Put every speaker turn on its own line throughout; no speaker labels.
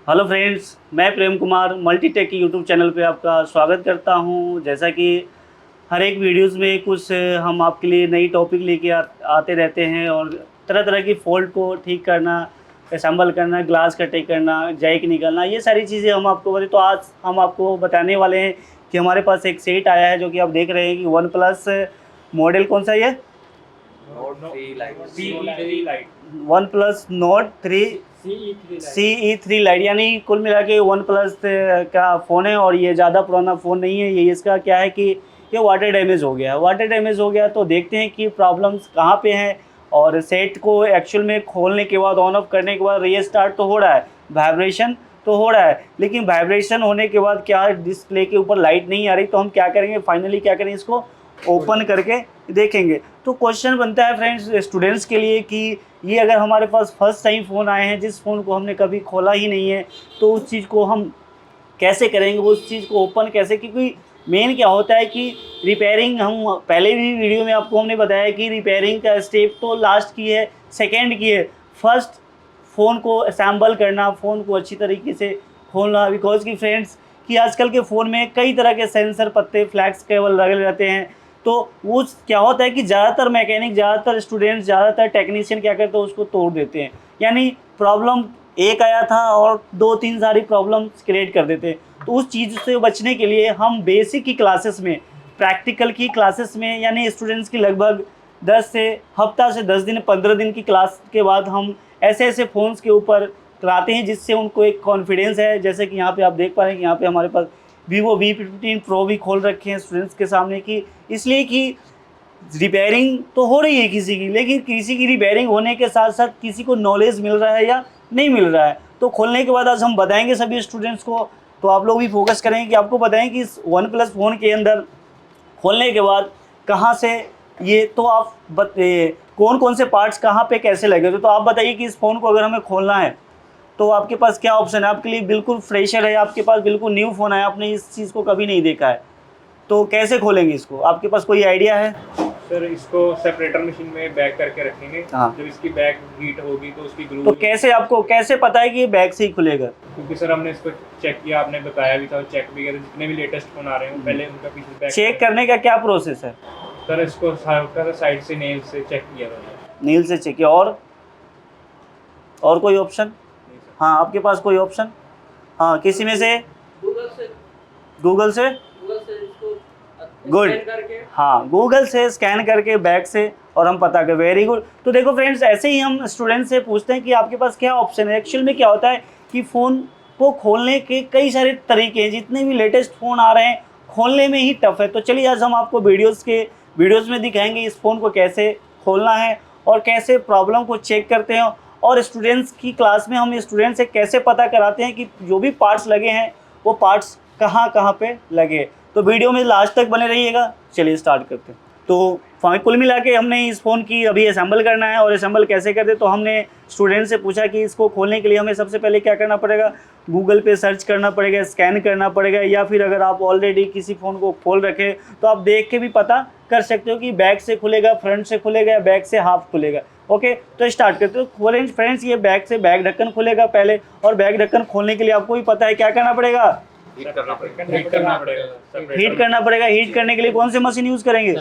Hello friends, मैं Prem Kumar Multitech की YouTube channel पे आपका स्वागत करता हूं। जैसा कि हर एक वीडियोस में कुछ हम आपके लिए नई टॉपिक लेके आते रहते हैं और तरह तरह की फ़ॉल्ट को ठीक करना, असेंबल करना, ग्लास का ठीक करना, जैक निकालना, ये सारी चीज़ें हम आपको बताए। तो आज हम आपको बताने वाले हैं कि हमारे पास एक सेट आया है जो कि आप देख रहे हैं कि वन प्लस मॉडल कौन सा है ये?
Note 3 light
one plus note 3 CE3 light, यानी कुल मिला के वन प्लस का फ़ोन है और ये ज़्यादा पुराना फ़ोन नहीं है। ये इसका क्या है कि ये वाटर डैमेज हो गया है। वाटर डैमेज हो गया तो देखते हैं कि प्रॉब्लम्स कहाँ पे हैं। और सेट को एक्चुअल में खोलने के बाद, ऑन ऑफ करने के बाद रीस्टार्ट तो हो रहा है, वाइब्रेशन तो हो रहा है, लेकिन वाइब्रेशन होने के बाद क्या डिस्प्ले के ऊपर लाइट नहीं आ रही। तो हम क्या करेंगे, फाइनली क्या करेंगे, इसको ओपन करके देखेंगे। तो क्वेश्चन बनता है फ्रेंड्स स्टूडेंट्स के लिए कि ये अगर हमारे पास फर्स्ट टाइम फ़ोन आए हैं, जिस फ़ोन को हमने कभी खोला ही नहीं है, तो उस चीज़ को हम कैसे करेंगे, वो उस चीज़ को ओपन कैसे। क्योंकि मेन क्या होता है कि रिपेयरिंग, हम पहले भी वीडियो में आपको हमने बताया कि रिपेयरिंग का स्टेप तो लास्ट की है, सेकेंड की है। फर्स्ट फ़ोन को असेंबल करना, फ़ोन को अच्छी तरीके से खोलना। बिकॉज कि फ्रेंड्स कि आजकल के फ़ोन में कई तरह के सेंसर पत्ते, फ्लैक्स केबल लगे रहते हैं। तो वो क्या होता है कि ज़्यादातर मैकेनिक, ज़्यादातर स्टूडेंट्स, ज़्यादातर टेक्नीशियन क्या करते हैं, उसको तोड़ देते हैं। यानी प्रॉब्लम एक आया था और 2-3 सारी प्रॉब्लम्स क्रिएट कर देते हैं। तो उस चीज़ से बचने के लिए हम बेसिक की क्लासेस में, प्रैक्टिकल की क्लासेस में, यानी स्टूडेंट्स की लगभग 10 से हफ्ता से 10 दिन, 15 दिन की क्लास के बाद हम ऐसे ऐसे फ़ोन्स के ऊपर कराते हैं जिससे उनको एक कॉन्फिडेंस है। जैसे कि यहाँ पे आप देख पा रहे हैं कि यहाँ पे हमारे पास Vivo V15 Pro भी खोल रखे हैं स्टूडेंट्स के सामने की, इसलिए कि रिपेयरिंग तो हो रही है किसी की, लेकिन किसी की रिपेयरिंग होने के साथ साथ किसी को नॉलेज मिल रहा है या नहीं मिल रहा है। तो खोलने के बाद आज हम बताएंगे सभी स्टूडेंट्स को। तो आप लोग भी फोकस करेंगे कि आपको बताएं कि इस वन प्लस फ़ोन के अंदर खोलने के बाद कहाँ से ये, तो आप कौन कौन से पार्ट्स कहाँ पे कैसे लगे थे। तो आप बताइए कि इस फ़ोन को अगर हमें खोलना है तो आपके पास क्या ऑप्शन है। आपके लिए बिल्कुल फ्रेशर है, आपके पास बिल्कुल न्यू फ़ोन है, आपने इस चीज़ को कभी नहीं देखा है, तो कैसे खोलेंगे इसको, आपके पास कोई आइडिया है?
सर, इसको सेपरेटर मशीन में बैक करके रखेंगे।
हाँ,
जब इसकी बैक हीट होगी तो उसकी ग्लू,
तो कैसे आपको कैसे पता है कि ये बैक से ही खुलेगा?
क्योंकि सर हमने इसको चेक किया, आपने बताया भी था, चेक भी किया था। जितने भी लेटेस्ट फोन आ रहे हैं पहले उनका पीछे बैक
चेक करने का क्या प्रोसेस है?
सर इसको साइड से नेल से चेक किया था।
नील से चेक किया, और कोई ऑप्शन? हाँ, आपके पास कोई ऑप्शन? हाँ, किसी में से? गूगल से गुड। हाँ, गूगल से स्कैन करके बैक से, और हम पता कर, वेरी गुड। तो देखो फ्रेंड्स, ऐसे ही हम स्टूडेंट से पूछते हैं कि आपके पास क्या ऑप्शन है। एक्चुअल में क्या होता है कि फ़ोन को खोलने के कई सारे तरीके हैं। जितने भी लेटेस्ट फ़ोन आ रहे हैं खोलने में ही टफ है। तो चलिए आज हम आपको वीडियोज़ में दिखाएंगे इस फ़ोन को कैसे खोलना है और कैसे प्रॉब्लम को चेक करते हैं। और स्टूडेंट्स की क्लास में हम स्टूडेंट से कैसे पता कराते हैं कि जो भी पार्ट्स लगे हैं वो पार्ट्स कहाँ कहाँ पे लगे। तो वीडियो में लास्ट तक बने रहिएगा। चलिए स्टार्ट करते हैं। तो कुल मिला के हमने इस फ़ोन की अभी असेंबल करना है, और असेंबल कैसे करते, तो हमने स्टूडेंट से पूछा कि इसको खोलने के लिए हमें सबसे पहले क्या करना पड़ेगा। गूगल पे सर्च करना पड़ेगा, स्कैन करना पड़ेगा, या फिर अगर आप ऑलरेडी किसी फ़ोन को खोल रखे तो आप देख के भी पता कर सकते हो कि बैक से खुलेगा, फ्रंट से खुलेगा, या बैक से हाफ खुलेगा। ओके, तो स्टार्ट करते हो। फ्रेंड्स, ये बैक से बैक ढक्कन खुलेगा पहले, और बैक ढक्कन खोलने के लिए आपको भी पता है क्या करना पड़ेगा,
हीट करना पड़ेगा।
हीट करना पड़ेगा। हीट करने के लिए कौन सी मशीन यूज़ करेंगे?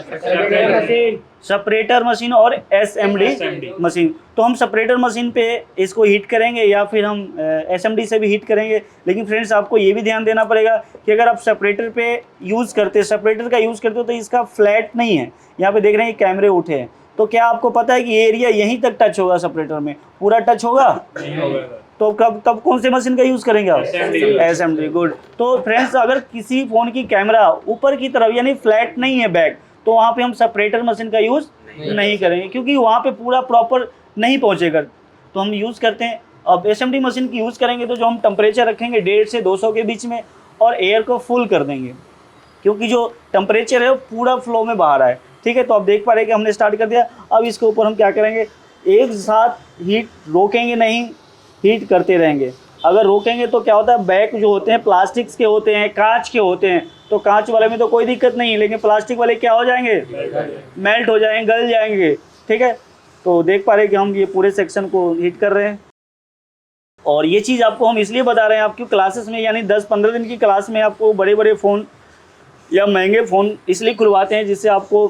सेपरेटर मशीन और SMD मशीन। तो हम सेपरेटर मशीन पे इसको हीट करेंगे, या फिर हम SMD से भी हीट करेंगे। लेकिन फ्रेंड्स, आपको ये भी ध्यान देना पड़ेगा कि अगर आप सेपरेटर पे सेपरेटर का यूज़ करते हो तो इसका फ्लैट नहीं है। यहाँ पे देख रहे हैं कैमरे उठे हैं, तो क्या आपको पता है कि एरिया यहीं तक टच होगा, सेपरेटर में पूरा टच होगा?
नहीं होगा।
तो तब कौन से मशीन का यूज़ करेंगे आप? SMD। गुड। तो फ्रेंड्स, अगर किसी फ़ोन की कैमरा ऊपर की तरफ यानी फ्लैट नहीं है बैक, तो वहाँ पे हम सेपरेटर मशीन का यूज़ नहीं करेंगे, क्योंकि वहाँ पे पूरा प्रॉपर नहीं पहुँचेगा। तो हम यूज़ करते हैं, अब SMD मशीन की यूज़ करेंगे तो जो हम टेम्परेचर रखेंगे 150 से 200 के बीच में, और एयर को फुल कर देंगे, क्योंकि जो टेम्परेचर है वो पूरा फ्लो में बाहर आए। ठीक है, तो आप देख पा रहे हैं कि हमने स्टार्ट कर दिया। अब इसके ऊपर हम क्या करेंगे, एक साथ हीट रोकेंगे नहीं, हीट करते रहेंगे। अगर रोकेंगे तो क्या होता है, बैक जो होते हैं प्लास्टिक्स के होते हैं, कांच के होते हैं, तो कांच वाले में तो कोई दिक्कत नहीं है, लेकिन प्लास्टिक वाले क्या हो जाएंगे, मेल्ट हो जाएंगे, गल जाएंगे। ठीक है, तो देख पा रहे हैं कि हम ये पूरे सेक्शन को हीट कर रहे हैं। और ये चीज़ आपको हम इसलिए बता रहे हैं, आपकी क्लासेस में यानी 10-15 दिन की क्लास में आपको बड़े बड़े फ़ोन या महंगे फ़ोन इसलिए खुलवाते हैं जिससे आपको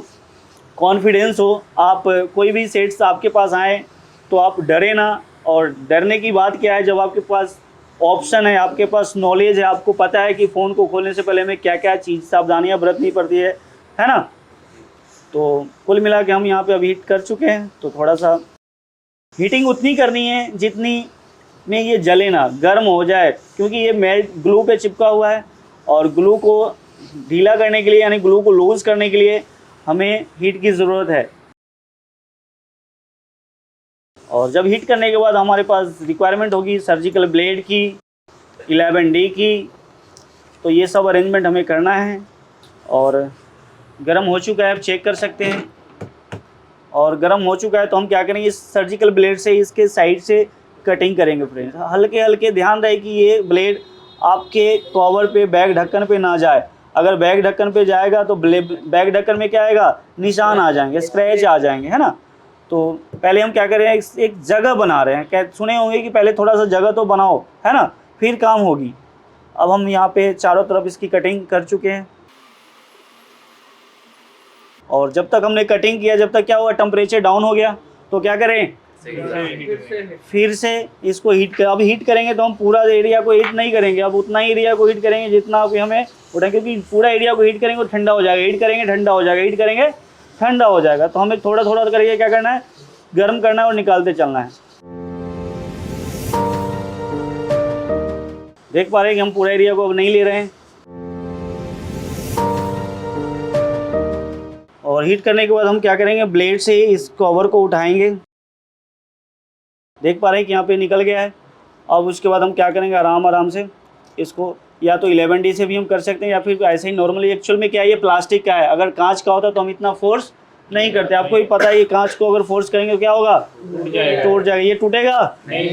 कॉन्फिडेंस हो। आप कोई भी सेट्स आपके पास आएँ तो आप डरे ना। और डरने की बात क्या है, जब आपके पास ऑप्शन है, आपके पास नॉलेज है, आपको पता है कि फ़ोन को खोलने से पहले हमें क्या क्या चीज़ सावधानियाँ बरतनी पड़ती है ना। तो कुल मिला के हम यहाँ पे अभी हीट कर चुके हैं, तो थोड़ा सा हीटिंग उतनी करनी है जितनी में ये जले ना, गर्म हो जाए, क्योंकि ये मेल्ट ग्लू पे चिपका हुआ है। और ग्लू को ढीला करने के लिए यानी ग्लू को लूज़ करने के लिए हमें हीट की ज़रूरत है। और जब हीट करने के बाद हमारे पास रिक्वायरमेंट होगी सर्जिकल ब्लेड की, 11D की, तो ये सब अरेंजमेंट हमें करना है। और गर्म हो चुका है, आप चेक कर सकते हैं। और गर्म हो चुका है तो हम क्या करेंगे, इस सर्जिकल ब्लेड से इसके साइड से कटिंग करेंगे फ्रेंड्स। हल्के हल्के, ध्यान रहे कि ये ब्लेड आपके कवर पे, बैग ढक्कन पे ना जाए। अगर बैग ढक्कन पे जाएगा तो बैग ढक्कन में क्या आएगा, निशान आ जाएंगे, स्क्रैच आ जाएंगे, है ना। तो पहले हम क्या कर रहे हैं, एक जगह बना रहे हैं। क्या सुने होंगे कि पहले थोड़ा सा जगह तो बनाओ, है ना, फिर काम होगी। अब हम यहाँ पे चारों तरफ इसकी कटिंग कर चुके हैं। और जब तक हमने कटिंग किया, जब तक क्या हुआ, टेम्परेचर डाउन हो गया, तो क्या करें, फिर से इसको हीट कर। अब हीट करेंगे तो हम पूरा एरिया को हीट नहीं करेंगे, अब उतना ही एरिया को हीट करेंगे जितना भी हमें उठा, क्योंकि पूरा एरिया को हीट करेंगे तो ठंडा हो जाएगा, हीट करेंगे ठंडा हो जाएगा, हीट करेंगे ठंडा हो जाएगा। तो हमें थोड़ा थोड़ा करके क्या करना है, गर्म करना है और निकालते चलना है। देख पा रहे हैं कि हम पूरा एरिया को अब नहीं ले रहे हैं। और हीट करने के बाद हम क्या करेंगे, ब्लेड से इस कवर को उठाएंगे। देख पा रहे हैं कि यहाँ पे निकल गया है। अब उसके बाद हम क्या करेंगे, आराम आराम से इसको, या तो 11D से भी हम कर सकते हैं या फिर ऐसे ही नॉर्मली। एक्चुअल में क्या है, ये प्लास्टिक का है, अगर कांच का होता तो हम इतना फोर्स नहीं करते। आपको ही पता है ये कांच को अगर फोर्स करेंगे तो क्या होगा, टूट जाएगा। ये टूटेगा नहीं,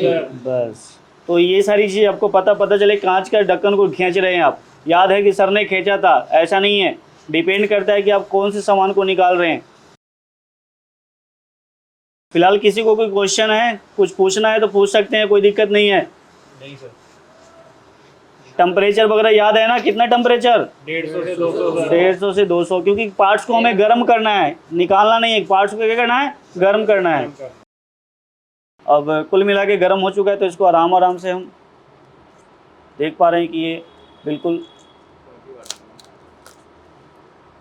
बस। तो ये सारी चीज़ आपको पता चले। कांच का ढक्कन को खींच रहे हैं आप, याद है कि सर ने खींचा था, ऐसा नहीं है। डिपेंड करता है कि आप कौन से सामान को निकाल रहे हैं। फिलहाल किसी को कोई क्वेश्चन है, कुछ पूछना है तो पूछ सकते हैं, कोई दिक्कत नहीं है।
नहीं सर।
टेम्परेचर वगैरह याद है ना, कितना टेम्परेचर,
150 से 200 सर।
150 से 200, क्योंकि पार्ट्स को हमें गर्म करना है, निकालना नहीं है। पार्ट्स को क्या करना है, गर्म करना है। अब कुल मिला के गर्म हो चुका है, तो इसको आराम आराम से हम देख पा रहे हैं कि ये बिल्कुल,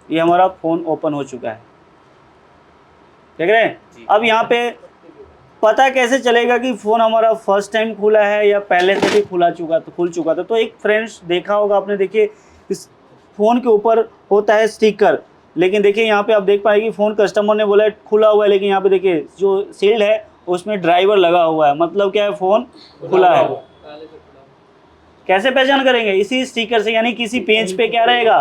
ये हमारा फ़ोन ओपन हो चुका है, देख रहे हैं। अब यहाँ पे पता कैसे चलेगा कि फ़ोन हमारा फर्स्ट टाइम खुला है या पहले से भी खुल चुका था। तो एक फ्रेंड्स देखा होगा आपने, देखिए इस फ़ोन के ऊपर होता है स्टिकर, लेकिन देखिए यहाँ पे आप देख पाएंगे फ़ोन कस्टमर ने बोला है खुला हुआ है, लेकिन यहाँ पे देखिए जो सील्ड है उसमें ड्राइवर लगा हुआ है, मतलब क्या है, फ़ोन खुला है। कैसे पहचान करेंगे, इसी स्टिकर से, यानी किसी पेज पे क्या रहेगा,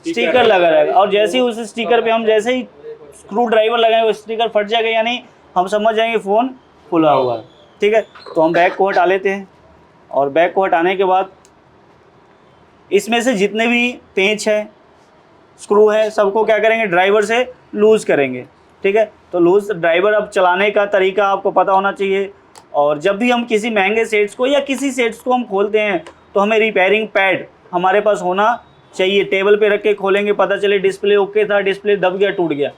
स्टिकर लगा रहेगा। और जैसे ही उस स्टिकर पे हम जैसे ही स्क्रू ड्राइवर लगाएंगे, वो स्टिकर फट जाएगा, यानी हम समझ जाएंगे फ़ोन खुला हुआ है। ठीक है, तो हम बैग को हटा लेते हैं। और बैग को हटाने के बाद इसमें से जितने भी पेंच है, स्क्रू है, सबको क्या करेंगे, ड्राइवर से लूज़ करेंगे। ठीक है, तो लूज़ ड्राइवर, अब चलाने का तरीका आपको पता होना चाहिए। और जब भी हम किसी महंगे सेट्स को या किसी सेट्स को हम खोलते हैं तो हमें रिपेयरिंग पैड हमारे पास होना चाहिए। टेबल पे रख के खोलेंगे, पता चले डिस्प्ले ओके था, डिस्प्ले दब गया, टूट गया,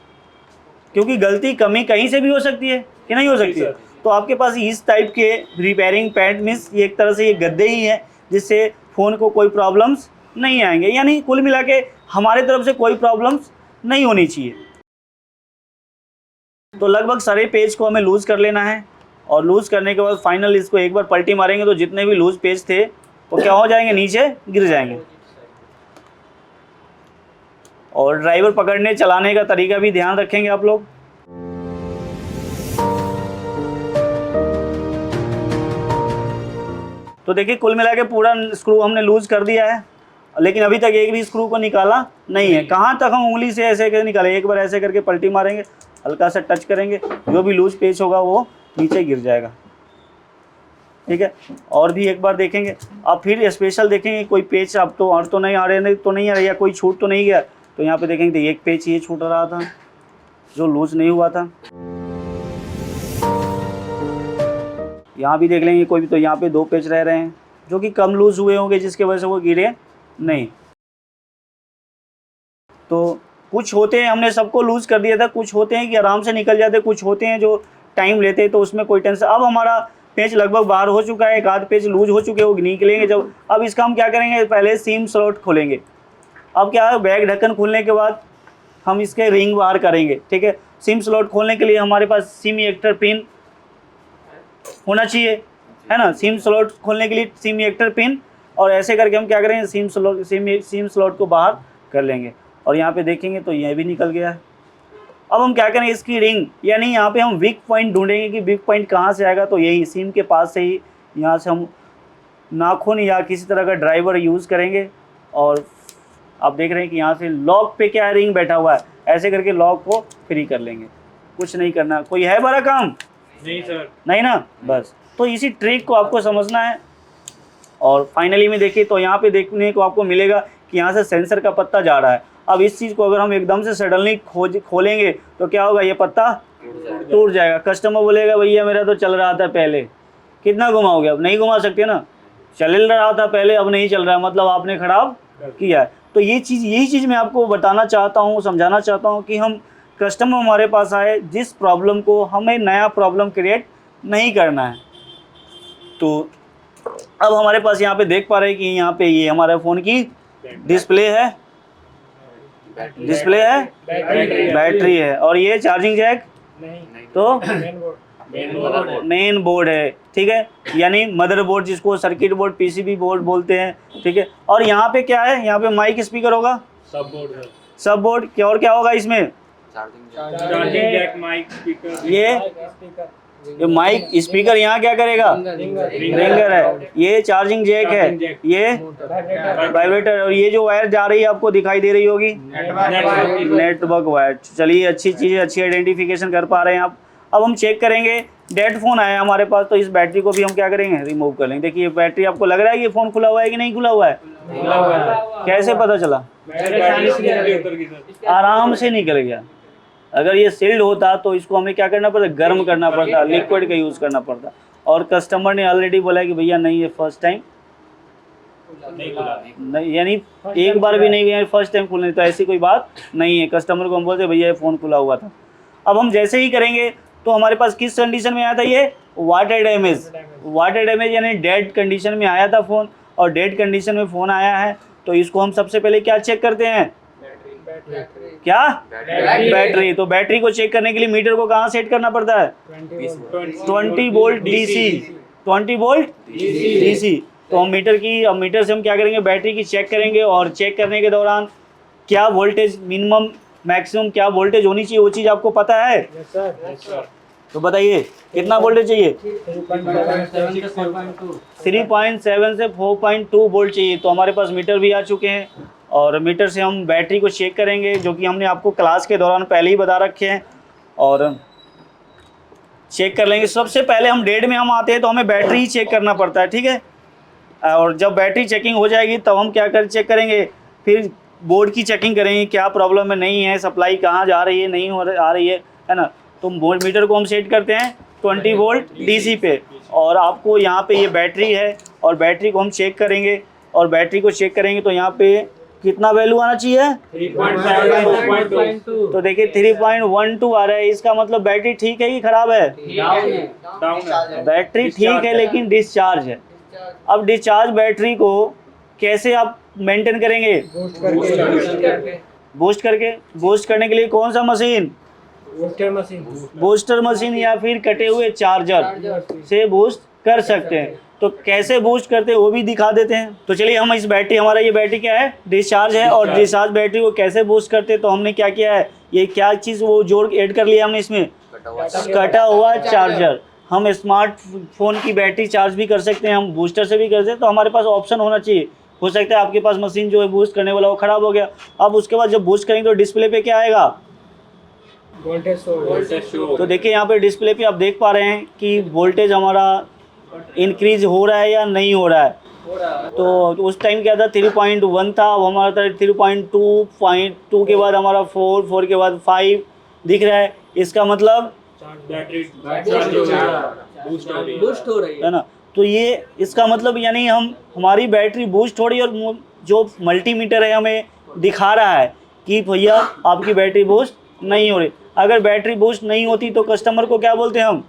क्योंकि गलती कमी कहीं से भी हो सकती है कि नहीं हो सकती है। तो आपके पास इस टाइप के रिपेयरिंग पैड मीन्स ये एक तरह से ये गद्दे ही हैं, जिससे फ़ोन को कोई प्रॉब्लम्स नहीं आएंगे, यानी कुल मिला के हमारे तरफ से कोई प्रॉब्लम्स नहीं होनी चाहिए। तो लगभग सारे पेज को हमें लूज़ कर लेना है। और लूज़ करने के बाद फाइनल इसको एक बार पलटी मारेंगे तो जितने भी लूज़ पेज थे वो क्या हो जाएंगे, नीचे गिर जाएंगे। और ड्राइवर पकड़ने चलाने का तरीका भी ध्यान रखेंगे आप लोग। तो देखिए कुल मिला के पूरा स्क्रू हमने लूज़ कर दिया है, लेकिन अभी तक एक भी स्क्रू को निकाला नहीं है। कहाँ तक हम उंगली से ऐसे करके निकालें, एक बार ऐसे करके पलटी मारेंगे, हल्का सा टच करेंगे, जो भी लूज़ पेच होगा वो नीचे गिर जाएगा। ठीक है, और भी एक बार देखेंगे, आप फिर स्पेशल देखेंगे कोई पेच अब तो और तो नहीं आ रहे, तो नहीं आ रहा, या कोई छूट तो नहीं गया। तो यहाँ पे देखेंगे तो एक पेच ये छूट रहा था जो लूज़ नहीं हुआ था, यहाँ भी देख लेंगे कोई भी, तो यहाँ पे 2 पेच रह रहे हैं जो कि कम लूज़ हुए होंगे, जिसकी वजह से वो गिरे नहीं। तो कुछ होते हैं हमने सबको लूज़ कर दिया था, कुछ होते हैं कि आराम से निकल जाते, कुछ होते हैं जो टाइम लेते हैं, तो उसमें कोई टेंशन। अब हमारा पेच लगभग बाहर हो चुका है, एक आध पेच लूज हो चुके हैं, वो निकलेंगे जब। अब इसका हम क्या करेंगे, पहले सिम स्लॉट खोलेंगे। अब क्या है, बैग ढक्कन खोलने के बाद हम इसके रिंग बाहर करेंगे, ठीक है। सिम स्लॉट खोलने के लिए हमारे पास सिम इजेक्टर पिन होना चाहिए, है ना। सिम स्लॉट खोलने के लिए सिम इजेक्टर पिन, और ऐसे करके हम क्या करेंगे, सिम स्लॉट को बाहर कर लेंगे। और यहाँ पे देखेंगे तो ये भी निकल गया है। अब हम क्या करेंगे, इसकी रिंग, यानी यहाँ पे हम वीक पॉइंट ढूंढेंगे कि वीक पॉइंट कहाँ से आएगा। तो यही सिम के पास से ही, यहाँ से हम नाखून या किसी तरह का ड्राइवर यूज़ करेंगे। और आप देख रहे हैं कि यहाँ से लॉक पे क्या रिंग बैठा हुआ है, ऐसे करके लॉक को फ्री कर लेंगे। कुछ नहीं करना, कोई है बड़ा काम?
नहीं सर।
नहीं ना, बस। तो इसी ट्रिक को आपको समझना है। और फाइनली में देखिए तो यहाँ पे देखने को आपको मिलेगा कि यहाँ से सेंसर का पत्ता जा रहा है। अब इस चीज़ को अगर हम एकदम से सडनली खोलेंगे तो क्या होगा, ये पत्ता टूट जाएगा। कस्टमर बोलेगा भैया मेरा तो चल रहा था पहले, कितना घुमाओगे, अब नहीं घुमा सकते ना। चल रहा था पहले, अब नहीं चल रहा है, मतलब आपने ख़राब किया है। तो यही चीज़ मैं आपको बताना चाहता हूँ, समझाना चाहता हूँ कि हम कस्टमर हमारे पास आए, जिस प्रॉब्लम को हमें नया प्रॉब्लम क्रिएट नहीं करना है। तो अब हमारे पास यहाँ पे देख पा रहे हैं कि यहाँ पे ये हमारे फ़ोन की डिस्प्ले है, बैटरी है, और ये चार्जिंग जैक नहीं, तो मेन बोर्ड है, ठीक है, यानी मदरबोर्ड, जिसको सर्किट बोर्ड, पीसीबी बोर्ड बोलते हैं, ठीक है। और यहाँ पे क्या है, यहाँ पे माइक स्पीकर होगा, सब बोर्ड क्या, और क्या होगा इसमें,
चार्जिंग जैक, माइक, स्पीकर।
ये माइक स्पीकर यहाँ क्या करेगा, रिंगर है, ये चार्जिंग जैक है, ये वाइब्रेटर, और ये जो वायर जा रही है आपको दिखाई दे रही होगी, नेटवर्क वायर। चलिए, अच्छी चीज़ है, अच्छी आइडेंटिफिकेशन कर पा रहे हैं आप। अब हम चेक करेंगे, डेड फ़ोन आया हमारे पास, तो इस बैटरी को भी हम क्या करेंगे, रिमूव कर लेंगे। देखिए बैटरी, आपको लग रहा है कि फ़ोन खुला हुआ है कि नहीं खुला हुआ है, कैसे पता चला, आराम से निकल गया। अगर ये सील्ड होता तो इसको हमें क्या करना पड़ता, गर्म करना पड़ता, लिक्विड का यूज़ करना पड़ता। और कस्टमर ने ऑलरेडी बोला कि भैया नहीं, ये फर्स्ट टाइम नहीं, यानी एक बार भी नहीं गया, फर्स्ट टाइम खुलने, तो ऐसी कोई बात नहीं है। कस्टमर को हम बोलते भैया ये फ़ोन खुला हुआ था। अब हम जैसे ही करेंगे तो हमारे पास किस कंडीशन में आया था, ये वाटर डैमेज यानी डेड कंडीशन में आया था फ़ोन। और डेड कंडीशन में फ़ोन आया है तो इसको हम सबसे पहले क्या चेक करते हैं, क्या, बैटरी। तो बैटरी को चेक करने के लिए मीटर को कहाँ सेट करना पड़ता है, 20 वोल्ट DC। तो हम मीटर से हम क्या करेंगे, बैटरी की चेक करेंगे। और चेक करने के दौरान क्या वोल्टेज मिनिमम मैक्सिमम क्या वोल्टेज होनी चाहिए, वो चीज़ आपको पता है? तो बताइए कितना वोल्टेज चाहिए, 3.7 से 4.2 वोल्ट चाहिए। तो हमारे पास मीटर भी आ चुके हैं, और मीटर से हम बैटरी को चेक करेंगे, जो कि हमने आपको क्लास के दौरान पहले ही बता रखे हैं। और चेक कर लेंगे, सबसे पहले हम डेड में हम आते हैं तो हमें बैटरी ही चेक करना पड़ता है, ठीक है। और जब बैटरी चेकिंग हो जाएगी तब हम क्या चेक करेंगे, फिर बोर्ड की चेकिंग करेंगे, क्या प्रॉब्लम है, नहीं है, सप्लाई कहाँ जा रही है, नहीं आ रही है ना। तो बोर्ड मीटर को हम सेट करते हैं 20 वोल्ट DC पे। और आपको यहाँ पे ये बैटरी है, और बैटरी को हम चेक करेंगे, और बैटरी को चेक करेंगे तो यहाँ पे कितना वैल्यू आना चाहिए,
3.7।
तो देखिए 3.12 आ रहा है। इसका मतलब बैटरी ठीक है कि खराब है, बैटरी ठीक है लेकिन डिस्चार्ज है। अब डिस्चार्ज बैटरी को कैसे आप मेंटेन करेंगे, बूस्ट करने के लिए कौन सा मशीन, बूस्टर मशीन या फिर कटे हुए चार्जर से बूस्ट कर सकते हैं। तो कैसे बूस्ट करते हैं वो भी दिखा देते हैं। तो चलिए हम इस बैटरी, हमारा ये बैटरी क्या है, डिस्चार्ज है, और डिस्चार्ज बैटरी को कैसे बूस्ट करते हैं, तो हमने क्या किया है, ये क्या चीज़ वो जोड़ ऐड कर लिया हमने इसमें, कटा हुआ चार्जर। हम स्मार्टफोन की बैटरी चार्ज भी कर सकते हैं, हम बूस्टर से भी कर सकते हैं। तो हमारे पास ऑप्शन होना चाहिए। हो सकता है आपके पास मशीन जो है बूस्ट करने वाला वो ख़राब हो गया। अब उसके बाद जब बूस्ट करेंगे तो डिस्प्ले पे क्या आएगा, तो देखिए यहाँ पे डिस्प्ले पे आप देख पा रहे हैं कि वोल्टेज हमारा इंक्रीज हो रहा है या नहीं हो रहा है। तो उस टाइम क्या था, 3.1 था, अब हमारा था 3.2 के बाद हमारा 4 के बाद 5 दिख रहा है। इसका मतलब
बूस्ट हो रही है।
बूस्ट हो रही
है ना। तो ये इसका मतलब यानी हमारी बैटरी बूस्ट हो रही है, और जो मल्टीमीटर है हमें दिखा रहा है कि भैया आपकी बैटरी बूस्ट नहीं हो रही। अगर बैटरी बूस्ट नहीं होती तो कस्टमर को क्या बोलते हैं हम,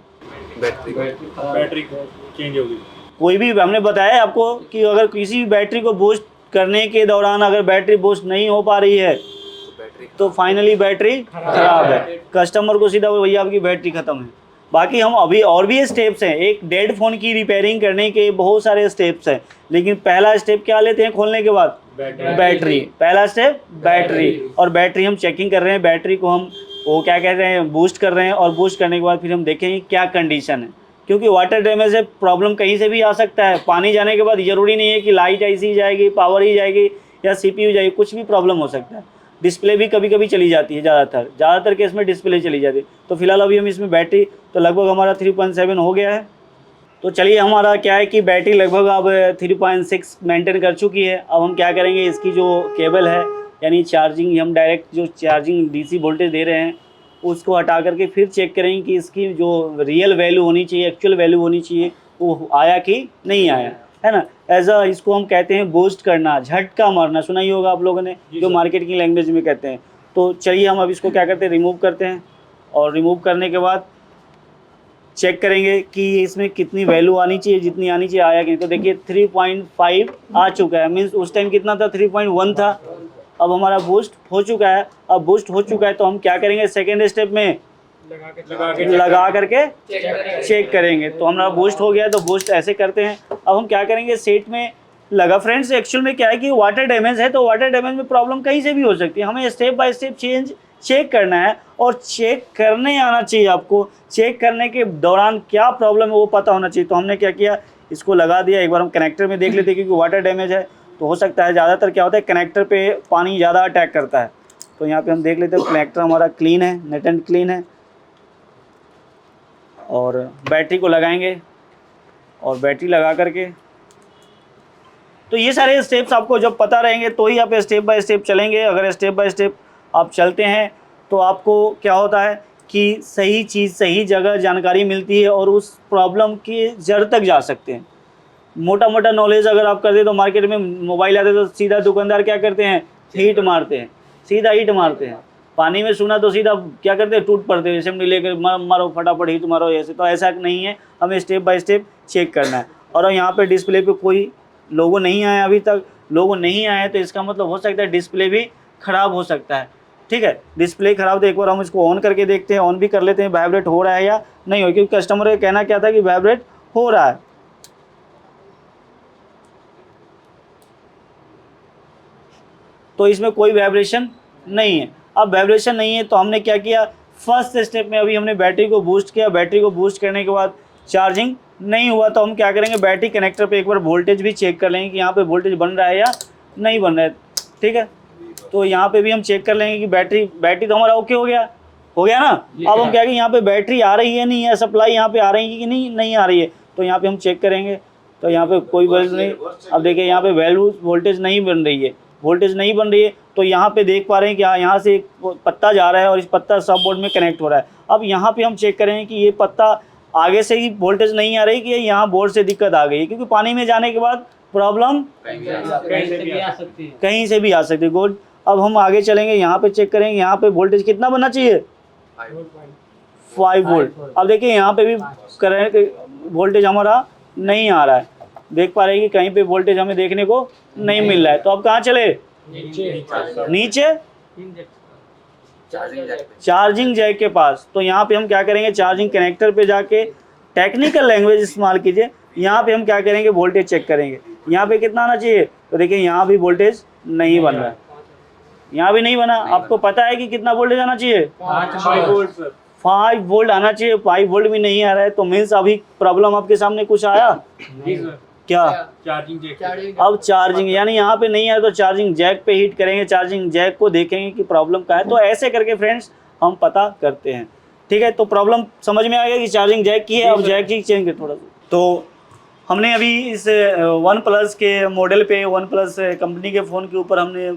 बैटरी चेंज होगी।
कोई भी हमने बताया आपको कि अगर किसी भी बैटरी को बूस्ट करने के दौरान अगर बैटरी बूस्ट नहीं हो पा रही है तो फाइनली बैटरी खराब है, कस्टमर को सीधा भैया आपकी बैटरी खत्म है। बाकी हम अभी और भी स्टेप्स हैं, एक डेड फ़ोन की रिपेयरिंग करने के बहुत सारे स्टेप्स हैं, लेकिन पहला स्टेप क्या लेते हैं खोलने के बाद, बैटरी। पहला स्टेप बैटरी, और बैटरी हम चेकिंग कर रहे हैं, बैटरी को हम वो क्या कह रहे हैं बूस्ट कर रहे हैं, और बूस्ट करने के बाद फिर हम देखेंगे क्या कंडीशन है, क्योंकि वाटर डैमेज है, प्रॉब्लम कहीं से भी आ सकता है। पानी जाने के बाद ज़रूरी नहीं है कि लाइट ऐसी जाएगी, पावर ही जाएगी या CPU जाएगी, कुछ भी प्रॉब्लम हो सकता है। डिस्प्ले भी कभी कभी चली जाती है, ज़्यादातर केस में डिस्प्ले चली जाती है। तो फिलहाल अभी हम इसमें बैटरी तो लगभग हमारा 3.7 हो गया है। तो चलिए हमारा क्या है कि बैटरी लगभग अब 3.6 मेंटेन कर चुकी है। अब हम क्या करेंगे, इसकी जो केबल है यानी चार्जिंग, हम डायरेक्ट जो चार्जिंग DC वोल्टेज दे रहे हैं उसको हटा करके फिर चेक करेंगे कि इसकी जो रियल वैल्यू होनी चाहिए, एक्चुअल वैल्यू होनी चाहिए, वो आया कि नहीं आया, है ना। इसको हम कहते हैं बूस्ट करना, झटका मारना, सुना ही होगा आप लोगों ने, जो मार्केट की लैंग्वेज में कहते हैं। तो चलिए हम अब इसको क्या करते हैं, रिमूव करते हैं, और रिमूव करने के बाद चेक करेंगे कि इसमें कितनी वैल्यू आनी चाहिए, जितनी आनी चाहिए आया कि नहीं। तो देखिए 3.5 आ चुका है, मीन्स उस टाइम कितना था, 3.1 था। अब हमारा बूस्ट हो चुका है। अब बूस्ट हो चुका है तो हम क्या करेंगे, सेकेंड स्टेप में लगा करके चेक करेंगे। तो हमारा बूस्ट हो गया, तो बूस्ट ऐसे करते हैं। अब हम क्या करेंगे, सेट में लगा। फ्रेंड्स एक्चुअल में क्या है कि वाटर डैमेज है, तो वाटर डैमेज में प्रॉब्लम कहीं से भी हो सकती है, हमें स्टेप बाय स्टेप चेक करना है, और चेक करने आना चाहिए आपको। चेक करने के दौरान क्या प्रॉब्लम है वो पता होना चाहिए। तो हमने क्या किया, इसको लगा दिया। एक बार हम कनेक्टर में देख लेते हैं, क्योंकि वाटर डैमेज है तो हो सकता है, ज़्यादातर क्या होता है कनेक्टर पे पानी ज़्यादा अटैक करता है। तो यहाँ पे हम देख लेते हैं कनेक्टर हमारा क्लीन है, नेट एंड क्लीन है। और बैटरी को लगाएंगे, और बैटरी लगा करके, तो ये सारे स्टेप्स आपको जब पता रहेंगे तो ही आप स्टेप बाय स्टेप चलेंगे। अगर स्टेप बाय स्टेप आप चलते हैं तो आपको क्या होता है कि सही चीज़ सही जगह जानकारी मिलती है, और उस प्रॉब्लम की जड़ तक जा सकते हैं। मोटा मोटा नॉलेज अगर आप करते तो मार्केट में मोबाइल आते तो सीधा दुकानदार क्या करते हैं, हीट मारते हैं, सीधा हीट मारते हैं। पानी में सुना तो सीधा क्या करते हैं, टूट पड़ते हैं, असेंबली लेकर मारो फटाफट हीट मारो ऐसे। तो ऐसा नहीं है, हमें स्टेप बाय स्टेप चेक करना है। और यहाँ पे डिस्प्ले पे कोई लोगो नहीं आया, अभी तक लोगो नहीं आया, तो इसका मतलब हो सकता है डिस्प्ले भी ख़राब हो सकता है। ठीक है, डिस्प्ले ख़राब, तो एक बार हम इसको ऑन करके देखते हैं, ऑन भी कर लेते हैं, वाइब्रेट हो रहा है या नहीं हो, क्योंकि कस्टमर का कहना क्या था कि वाइब्रेट हो रहा है। तो इसमें कोई वाइब्रेशन नहीं है। अब वाइब्रेशन नहीं है तो हमने क्या किया, फर्स्ट स्टेप में अभी हमने बैटरी को बूस्ट किया। बैटरी को बूस्ट करने के बाद चार्जिंग नहीं हुआ तो हम क्या करेंगे, बैटरी कनेक्टर पे एक बार वोल्टेज भी चेक कर लेंगे कि यहाँ पे वोल्टेज बन रहा है या नहीं बन रहा है। ठीक है, तो यहाँ पे भी हम चेक कर लेंगे कि बैटरी तो हमारा ओके हो गया ना। अब हम क्या करेंगे, यहाँ पे बैटरी आ रही है नहीं है, सप्लाई यहाँ पे आ रही है कि नहीं आ रही है, तो यहाँ पे हम चेक करेंगे। तो यहाँ पे कोई वैल्यू नहीं। अब देखिए यहाँ पे वैल्यू वोल्टेज नहीं बन रही है, तो यहाँ पे देख पा रहे हैं कि यहाँ से एक पत्ता जा रहा है, और इस पत्ता सब बोर्ड में कनेक्ट हो रहा है। अब यहाँ पे हम चेक करेंगे कि ये पत्ता आगे से ही वोल्टेज नहीं आ रही कि यहाँ बोर्ड से दिक्कत आ गई है, क्योंकि पानी में जाने के बाद प्रॉब्लम कहीं से भी आ सकती है। गुड, अब हम आगे चलेंगे, यहाँ पे चेक करेंगे, यहाँ पे वोल्टेज कितना बनना चाहिए, 5 वोल्ट। अब देखिए यहाँ पे भी करंट वोल्टेज हमारा नहीं आ रहा है, देख पा रहे हैं कि कहीं पे वोल्टेज हमें देखने को नहीं मिल रहा है। तो अब कहाँ चले, नीचे चार्जिंग जैक के पास। तो यहाँ पे हम क्या करेंगे, चार्जिंग कनेक्टर पे जाके टेक्निकल लैंग्वेज इस्तेमाल कीजिए। यहाँ पे हम क्या करेंगे, वोल्टेज चेक करेंगे, यहाँ पे कितना आना चाहिए। तो देखिए यहाँ भी वोल्टेज नहीं बन रहा है, यहाँ भी नहीं बना। आपको पता है कि कितना वोल्टेज आना चाहिए, 5 वोल्ट आना चाहिए, 5 वोल्ट भी नहीं आ रहा है। तो मीन्स अभी प्रॉब्लम आपके सामने कुछ आया क्या,
चार्जिंग जैक।
अब चार्जिंग यानी यहाँ पे नहीं आया तो चार्जिंग जैक पे हिट करेंगे, चार्जिंग जैक को देखेंगे कि प्रॉब्लम क्या है। तो ऐसे करके फ्रेंड्स हम पता करते हैं। ठीक है, तो प्रॉब्लम समझ में आ गया कि चार्जिंग जैक की है। अब जैक की चेंज कर थोड़ा सा। तो हमने अभी इस वन प्लस के मॉडल पे, वन प्लस कंपनी के फ़ोन के ऊपर हमने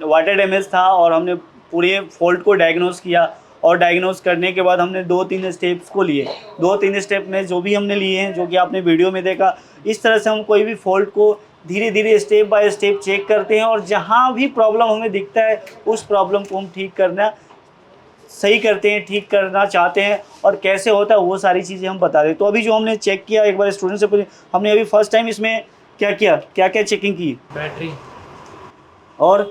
वाटर डैमेज था और हमने पूरे फॉल्ट को डायग्नोस किया और डायग्नोस करने के बाद हमने 2-3 स्टेप्स को लिए। 2-3 स्टेप में जो भी हमने लिए हैं, जो कि आपने वीडियो में देखा, इस तरह से हम कोई भी फॉल्ट को धीरे धीरे स्टेप बाय स्टेप चेक करते हैं और जहाँ भी प्रॉब्लम हमें दिखता है उस प्रॉब्लम को हम ठीक करना सही करते हैं, ठीक करना चाहते हैं और कैसे होता है वो सारी चीज़ें हम बता दें। तो अभी जो हमने चेक किया, एक बार स्टूडेंट से पूछे, हमने अभी फर्स्ट टाइम इसमें क्या किया, क्या क्या चेकिंग की?
बैटरी
और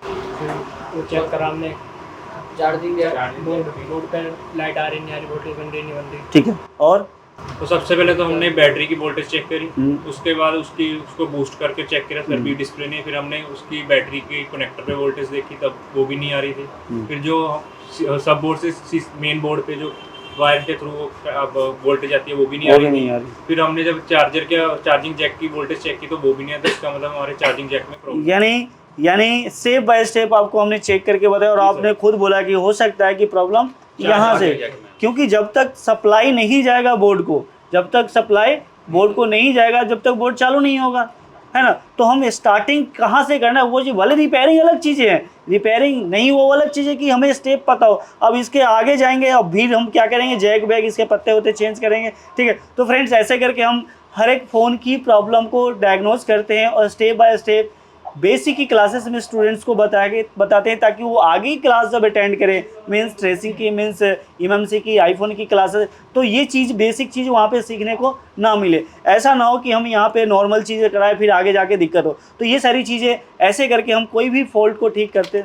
वो चेक करा हमने, चार्जिंग बोर्ड पे लाइट आ रही नहीं आ रही, वोल्टेज बन रही नहीं बन रही।
ठीक है, और
तो सबसे पहले तो हमने बैटरी की वोल्टेज चेक करी,
हम्म।
उसके बाद उसको बूस्ट करके चेक किया, फिर भी डिस्प्ले नहीं, फिर हमने उसकी बैटरी के कनेक्टर पे वोल्टेज देखी, तब वो भी नहीं आ रही थी। फिर जो सब बोर्ड से मेन बोर्ड पे जो वायर के थ्रू अब वोल्टेज आती है वो भी नहीं आ रही। फिर हमने जब चार्जिंग जैक की वोल्टेज चेक की तो वो भी नहीं आता, इसका मतलब हमारे चार्जिंग जैक में प्रॉब्लम।
यानी स्टेप बाय स्टेप आपको हमने चेक करके बताया और आपने खुद बोला कि हो सकता है कि प्रॉब्लम यहाँ से, क्योंकि जब तक सप्लाई नहीं जाएगा बोर्ड को, जब तक सप्लाई बोर्ड को नहीं जाएगा, जब तक बोर्ड चालू नहीं होगा, है ना। तो हम स्टार्टिंग कहाँ से करना है, वो जो भले रिपेयरिंग अलग चीज़ें हैं, रिपेयरिंग नहीं वो अलग चीज़ है कि हमें स्टेप पता हो। अब इसके आगे जाएंगे, अब भी हम क्या करेंगे, जैक बैग इसके पत्ते होते चेंज करेंगे, ठीक है। तो फ्रेंड्स ऐसे करके हम हर एक फ़ोन की प्रॉब्लम को डायग्नोज करते हैं और स्टेप बाय स्टेप बेसिक की क्लासेस में स्टूडेंट्स को बताते हैं ताकि वो आगे की क्लास जब अटेंड करें, मीन्स ट्रेसिंग की, मीन्स एमएमसी की, आईफोन की क्लासेस, तो ये चीज़ बेसिक चीज़ वहाँ पे सीखने को ना मिले। ऐसा ना हो कि हम यहाँ पे नॉर्मल चीज़ें कराएं फिर आगे जाके दिक्कत हो। तो ये सारी चीज़ें ऐसे करके हम कोई भी फॉल्ट को ठीक करते